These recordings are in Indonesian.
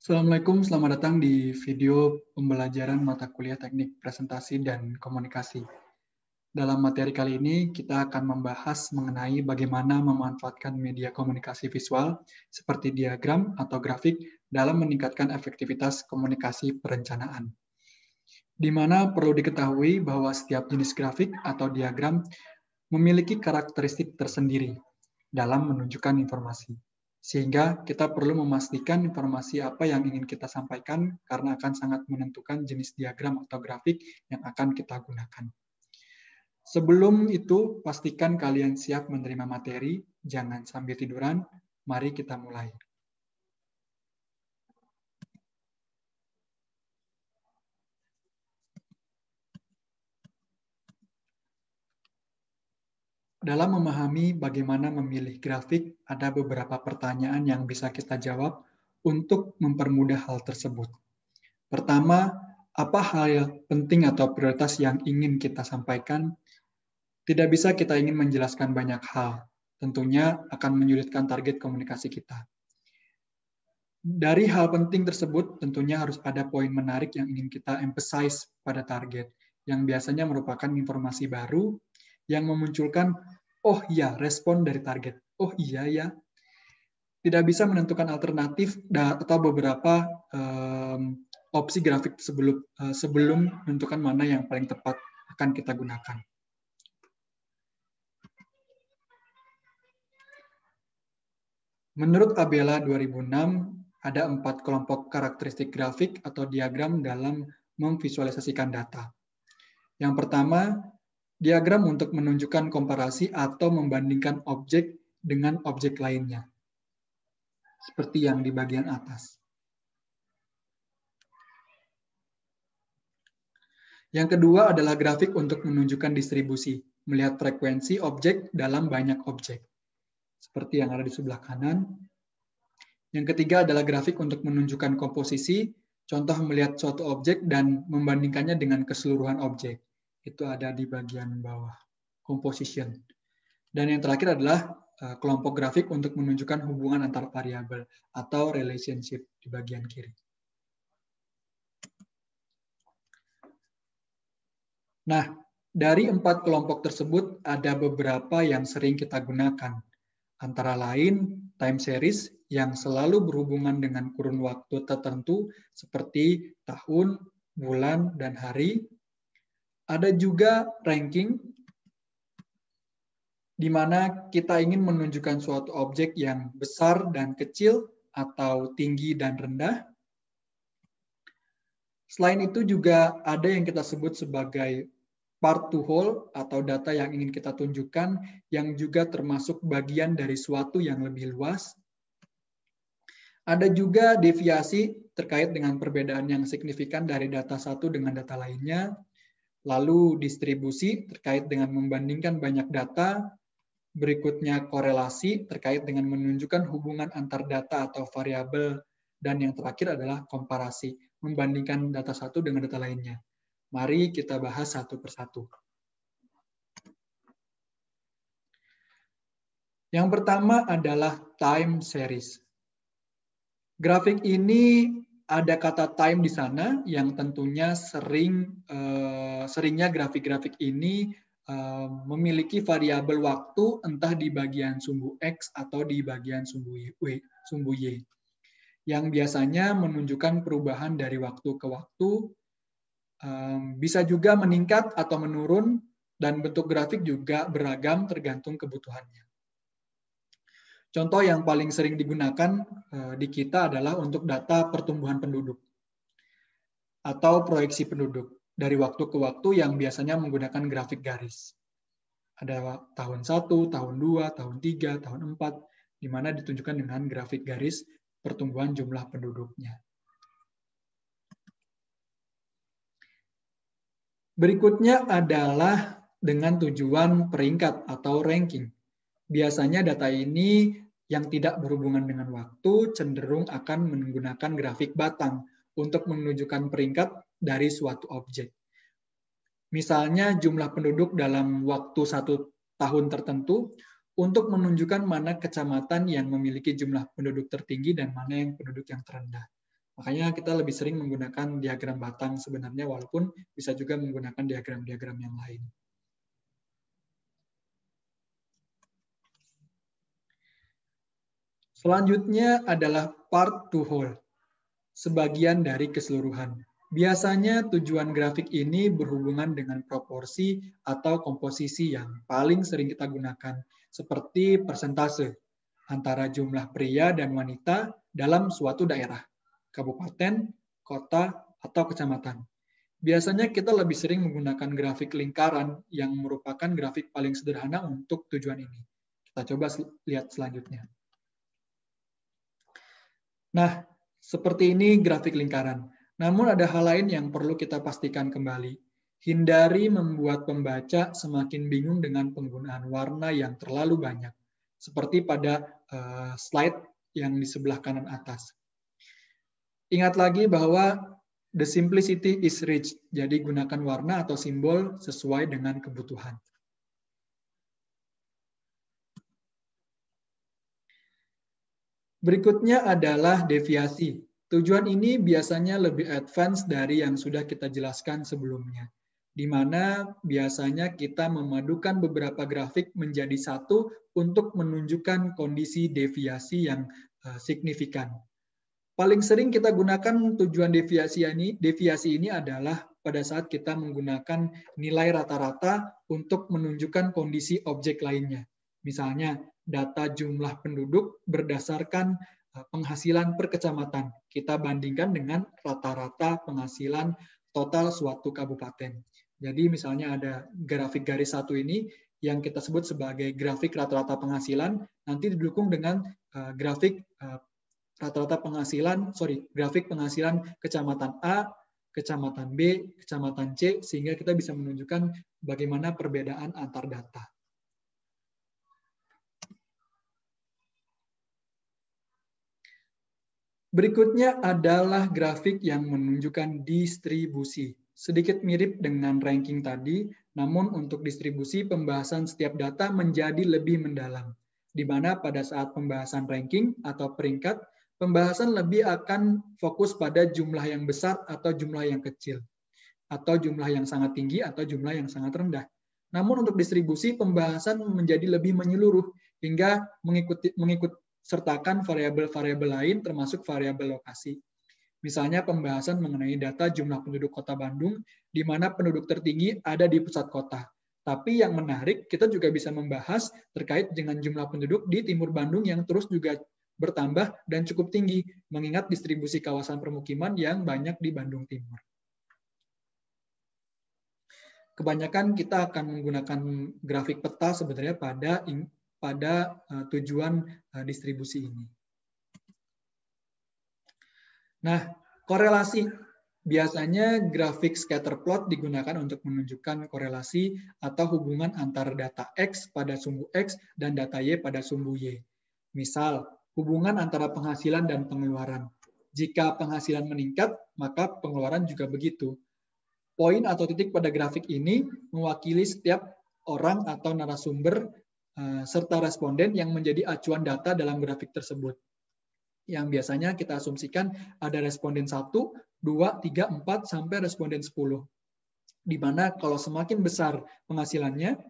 Assalamualaikum, selamat datang di video pembelajaran mata kuliah Teknik Presentasi dan Komunikasi. Dalam materi kali ini, kita akan membahas mengenai bagaimana memanfaatkan media komunikasi visual seperti diagram atau grafik dalam meningkatkan efektivitas komunikasi perencanaan. Di mana perlu diketahui bahwa setiap jenis grafik atau diagram memiliki karakteristik tersendiri dalam menunjukkan informasi. Sehingga kita perlu memastikan informasi apa yang ingin kita sampaikan karena akan sangat menentukan jenis diagram atau grafik yang akan kita gunakan. Sebelum itu, pastikan kalian siap menerima materi, jangan sambil tiduran, mari kita mulai. Dalam memahami bagaimana memilih grafik, ada beberapa pertanyaan yang bisa kita jawab untuk mempermudah hal tersebut. Pertama, apa hal penting atau prioritas yang ingin kita sampaikan? Tidak bisa kita ingin menjelaskan banyak hal, tentunya akan menyulitkan target komunikasi kita. Dari hal penting tersebut, tentunya harus ada poin menarik yang ingin kita emphasize pada target, yang biasanya merupakan informasi baru yang memunculkan, oh iya, respon dari target. Oh iya ya. Tidak bisa menentukan alternatif atau beberapa opsi grafik sebelum menentukan mana yang paling tepat akan kita gunakan. Menurut Abela 2006, ada 4 kelompok karakteristik grafik atau diagram dalam memvisualisasikan data. Yang pertama, diagram untuk menunjukkan komparasi atau membandingkan objek dengan objek lainnya, seperti yang di bagian atas. Yang kedua adalah grafik untuk menunjukkan distribusi, melihat frekuensi objek dalam banyak objek, seperti yang ada di sebelah kanan. Yang ketiga adalah grafik untuk menunjukkan komposisi, contoh melihat suatu objek dan membandingkannya dengan keseluruhan objek. Itu ada di bagian bawah, composition. Dan yang terakhir adalah kelompok grafik untuk menunjukkan hubungan antar variabel atau relationship di bagian kiri. Nah, dari 4 kelompok tersebut ada beberapa yang sering kita gunakan. Antara lain, time series yang selalu berhubungan dengan kurun waktu tertentu seperti tahun, bulan, dan hari. Ada juga ranking, di mana kita ingin menunjukkan suatu objek yang besar dan kecil atau tinggi dan rendah. Selain itu juga ada yang kita sebut sebagai part to whole atau data yang ingin kita tunjukkan yang juga termasuk bagian dari suatu yang lebih luas. Ada juga deviasi terkait dengan perbedaan yang signifikan dari data satu dengan data lainnya. Lalu distribusi terkait dengan membandingkan banyak data. Berikutnya korelasi terkait dengan menunjukkan hubungan antar data atau variabel. Dan yang terakhir adalah komparasi, membandingkan data satu dengan data lainnya. Mari kita bahas satu persatu. Yang pertama adalah time series. Grafik ini ada kata time di sana yang tentunya seringnya grafik-grafik ini memiliki variabel waktu entah di bagian sumbu X atau di bagian sumbu Y. Yang biasanya menunjukkan perubahan dari waktu ke waktu, bisa juga meningkat atau menurun, dan bentuk grafik juga beragam tergantung kebutuhannya. Contoh yang paling sering digunakan di kita adalah untuk data pertumbuhan penduduk atau proyeksi penduduk dari waktu ke waktu yang biasanya menggunakan grafik garis. Ada tahun 1, tahun 2, tahun 3, tahun 4, di mana ditunjukkan dengan grafik garis pertumbuhan jumlah penduduknya. Berikutnya adalah dengan tujuan peringkat atau ranking. Biasanya data ini yang tidak berhubungan dengan waktu cenderung akan menggunakan grafik batang untuk menunjukkan peringkat dari suatu objek. Misalnya jumlah penduduk dalam waktu 1 tahun tertentu untuk menunjukkan mana kecamatan yang memiliki jumlah penduduk tertinggi dan mana yang penduduk yang terendah. Makanya kita lebih sering menggunakan diagram batang sebenarnya, walaupun bisa juga menggunakan diagram-diagram yang lain. Selanjutnya adalah part to whole, sebagian dari keseluruhan. Biasanya tujuan grafik ini berhubungan dengan proporsi atau komposisi yang paling sering kita gunakan, seperti persentase antara jumlah pria dan wanita dalam suatu daerah, kabupaten, kota, atau kecamatan. Biasanya kita lebih sering menggunakan grafik lingkaran yang merupakan grafik paling sederhana untuk tujuan ini. Kita coba lihat selanjutnya. Nah, seperti ini grafik lingkaran. Namun ada hal lain yang perlu kita pastikan kembali. Hindari membuat pembaca semakin bingung dengan penggunaan warna yang terlalu banyak, seperti pada slide yang di sebelah kanan atas. Ingat lagi bahwa the simplicity is rich, jadi gunakan warna atau simbol sesuai dengan kebutuhan. Berikutnya adalah deviasi. Tujuan ini biasanya lebih advance dari yang sudah kita jelaskan sebelumnya, di mana biasanya kita memadukan beberapa grafik menjadi satu untuk menunjukkan kondisi deviasi yang signifikan. Paling sering kita gunakan tujuan deviasi ini adalah pada saat kita menggunakan nilai rata-rata untuk menunjukkan kondisi objek lainnya. Misalnya, data jumlah penduduk berdasarkan penghasilan per kecamatan. Kita bandingkan dengan rata-rata penghasilan total suatu kabupaten. Jadi misalnya ada grafik garis satu ini yang kita sebut sebagai grafik rata-rata penghasilan, nanti didukung dengan grafik rata-rata penghasilan, grafik penghasilan kecamatan A, kecamatan B, kecamatan C, sehingga kita bisa menunjukkan bagaimana perbedaan antar data. Berikutnya adalah grafik yang menunjukkan distribusi. Sedikit mirip dengan ranking tadi, namun untuk distribusi pembahasan setiap data menjadi lebih mendalam, di mana pada saat pembahasan ranking atau peringkat, pembahasan lebih akan fokus pada jumlah yang besar atau jumlah yang kecil, atau jumlah yang sangat tinggi atau jumlah yang sangat rendah. Namun untuk distribusi, pembahasan menjadi lebih menyeluruh, hingga mengikut sertakan variabel-variabel lain termasuk variabel lokasi. Misalnya pembahasan mengenai data jumlah penduduk Kota Bandung, di mana penduduk tertinggi ada di pusat kota. Tapi yang menarik, kita juga bisa membahas terkait dengan jumlah penduduk di timur Bandung yang terus juga bertambah dan cukup tinggi, mengingat distribusi kawasan permukiman yang banyak di Bandung Timur. Kebanyakan kita akan menggunakan grafik peta sebenarnya pada tujuan distribusi ini. Nah, korelasi. Biasanya grafik scatter plot digunakan untuk menunjukkan korelasi atau hubungan antara data X pada sumbu X dan data Y pada sumbu Y. Misal, hubungan antara penghasilan dan pengeluaran. Jika penghasilan meningkat, maka pengeluaran juga begitu. Poin atau titik pada grafik ini mewakili setiap orang atau narasumber serta responden yang menjadi acuan data dalam grafik tersebut. Yang biasanya kita asumsikan ada responden 1, 2, 3, 4, sampai responden 10. Di mana kalau semakin besar penghasilannya,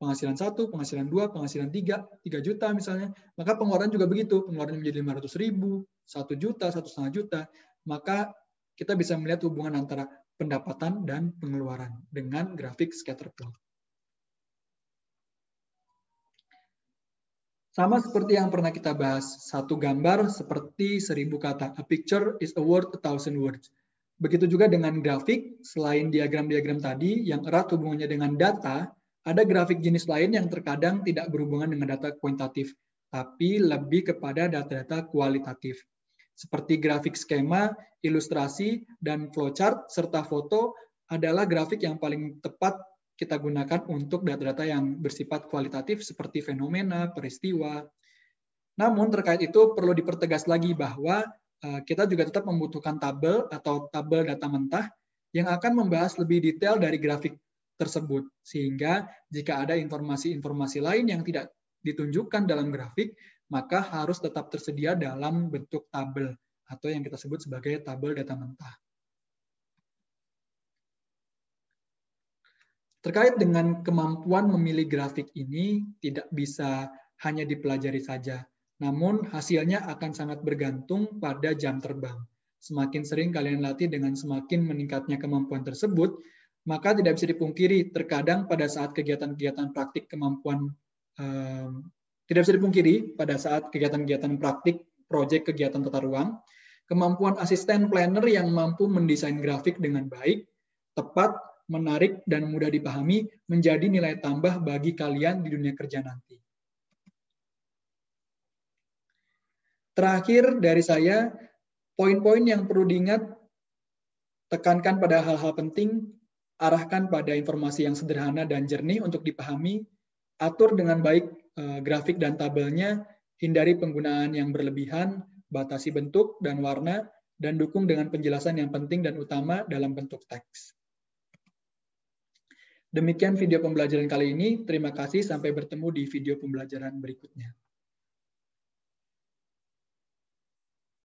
penghasilan 1, penghasilan 2, penghasilan 3 juta misalnya, maka pengeluaran juga begitu. Pengeluaran menjadi 500.000, 1 juta, 1,5 juta. Maka kita bisa melihat hubungan antara pendapatan dan pengeluaran dengan grafik scatter plot. Sama seperti yang pernah kita bahas, satu gambar seperti 1000 kata. A picture is a word 1,000 words. Begitu juga dengan grafik, selain diagram-diagram tadi yang erat hubungannya dengan data, ada grafik jenis lain yang terkadang tidak berhubungan dengan data kuantitatif, tapi lebih kepada data-data kualitatif. Seperti grafik skema, ilustrasi, dan flowchart, serta foto adalah grafik yang paling tepat kita gunakan untuk data-data yang bersifat kualitatif seperti fenomena, peristiwa. Namun terkait itu perlu dipertegas lagi bahwa kita juga tetap membutuhkan tabel atau tabel data mentah yang akan membahas lebih detail dari grafik tersebut. Sehingga jika ada informasi-informasi lain yang tidak ditunjukkan dalam grafik, maka harus tetap tersedia dalam bentuk tabel atau yang kita sebut sebagai tabel data mentah. Terkait dengan kemampuan memilih grafik ini tidak bisa hanya dipelajari saja, namun hasilnya akan sangat bergantung pada jam terbang. Semakin sering kalian latih dengan semakin meningkatnya kemampuan tersebut, maka tidak bisa dipungkiri terkadang pada saat kegiatan-kegiatan praktik tidak bisa dipungkiri pada saat kegiatan-kegiatan praktik proyek kegiatan tata ruang, kemampuan asisten planner yang mampu mendesain grafik dengan baik, tepat, menarik, dan mudah dipahami menjadi nilai tambah bagi kalian di dunia kerja nanti. Terakhir dari saya, poin-poin yang perlu diingat, tekankan pada hal-hal penting, arahkan pada informasi yang sederhana dan jernih untuk dipahami, atur dengan baik grafik dan tabelnya, hindari penggunaan yang berlebihan, batasi bentuk dan warna, dan dukung dengan penjelasan yang penting dan utama dalam bentuk teks. Demikian video pembelajaran kali ini. Terima kasih, sampai bertemu di video pembelajaran berikutnya.